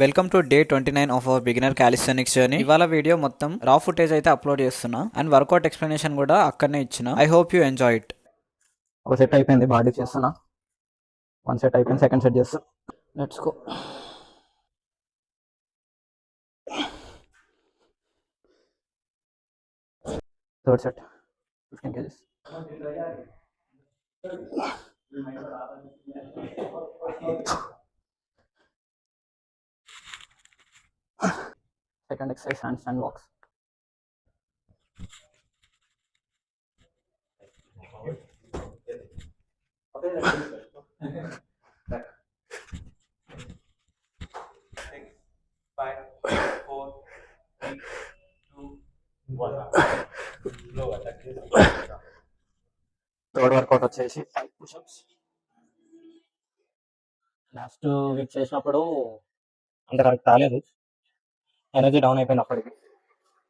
Welcome to day 29 of our beginner calisthenics journey. ఇవాళ video మొత్తం రా ఫుటేజ్ అయితే అప్లోడ్ చేస్తున్నా అండ్ వర్కౌట్ ఎక్స్ప్లెనేషన్ కూడా అక్కడనే ఇచ్చిన. I hope you enjoy it. ఒక సెట్ అయిపోయింది, బాడీ చేస్తున్నా. వన్ సెట్ అయిపోయింది, సెకండ్ సెట్ చేస్తా. Let's go. Third set 15 kgs. Second exercise, handstand walks. Third workout వచ్చేసి 5 push-ups. లాస్ట్ వీక్ చేసినప్పుడు అంత కరెక్ట్ రాలేదు, ఎనర్జీ డౌన్ అయిపోయినప్పటికి.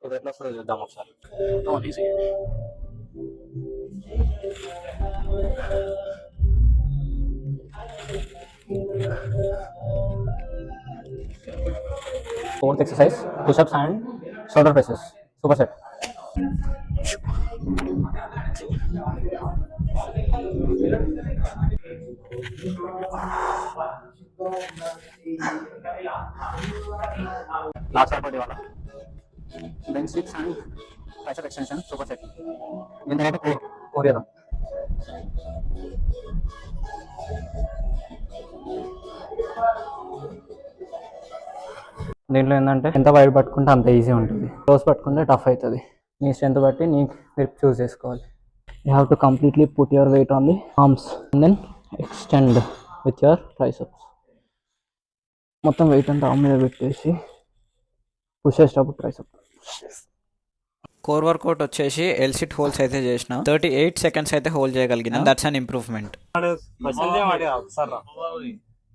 ఇది ఎట్లా వస్తుందో చూద్దాం ఒకసారి. Easy. Fourth exercise, push-ups and shoulder presses. Super set. Last body wala. Bench dips and tricep extension. Super set. In the core yada. దీంట్లో ఏంటంటే ఎంత వైడ్ పట్టుకుంటే అంత ఈజీ ఉంటుంది, క్లోజ్ పట్టుకుంటే టఫ్ అవుతుంది. నీ స్ట్రెంత్ బట్టి నీ గ్రిప్ చూస్ చేసుకోవాలి. You have to completely put your weight on the arms and then extend with your triceps. మొత్తం వెయిట్ అంతా ఆర్మ్ మీద పెట్టేసి పుష్ చేసేటప్పుడు ట్రైసెప్. కోర్ వర్కౌట్ వచ్చేసి ఎల్సిట్ హోల్స్ అయితే చేసిన. 38 seconds అయితే హోల్డ్ చేయగలిగిన. That's an improvement.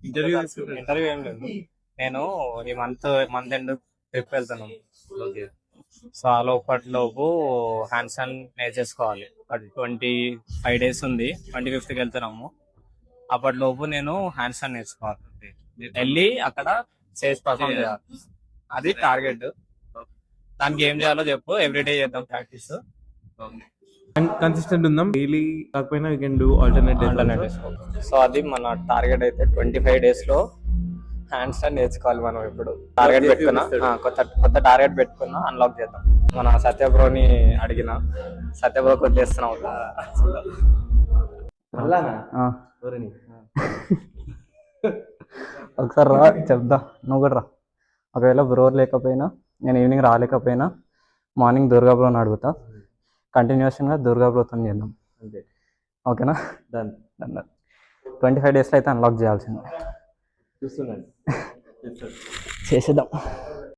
ఇంటర్వ్యూ ఏం లేదు, నేను ఈ మంత్ ఎండ్ ట్రిప్ వెళ్తాను. సో ఆ లోపట్లోపు హ్యాండ్స్ అండ్ నేర్చేసుకోవాలి. 25 days ఉంది, 25th వెళ్తున్నాము. అప్పటిలోపు నేను హ్యాండ్స్ అండ్ నేర్చుకోవాలి. వెళ్ళి అక్కడ చేసి పర్ఫామ్ చేయాలి, అది టార్గెట్. దానికి ఏం చేయాలో చెప్పు, ఎవ్రీడే చేద్దాం ప్రాక్టీస్. కన్సిస్టెంట్ ఉందాం, డైలీ కాకపోయినా we can do alternate. So అది మన టార్గెట్ అయితే 25 days లో హ్యాండ్ స్టాండ్ నేర్చుకోవాలి. మనం ఇప్పుడు టార్గెట్ పెట్టుకున్నా, కొత్త టార్గెట్ పెట్టుకున్నా, అన్లాక్ చేద్దాం. మన సత్యబ్రోని అడిగిన, సత్యబ్రో కొద్దిస్తున్నాం. ఒకసారి రా చెప్దా, నువ్వు కూడా రా. ఒకవేళ బ్రో లేకపోయినా, నేను ఈవినింగ్ రాలేకపోయినా మార్నింగ్ దుర్గా బ్రోని అడుగుతా. కంటిన్యూషన్గా దుర్గా బ్రోతో చేద్దాం, ఓకేనా? డన్. 25 days అయితే అన్లాక్ చేయాల్సిందే. చూస్తున్నాను, చేసేద్దాం.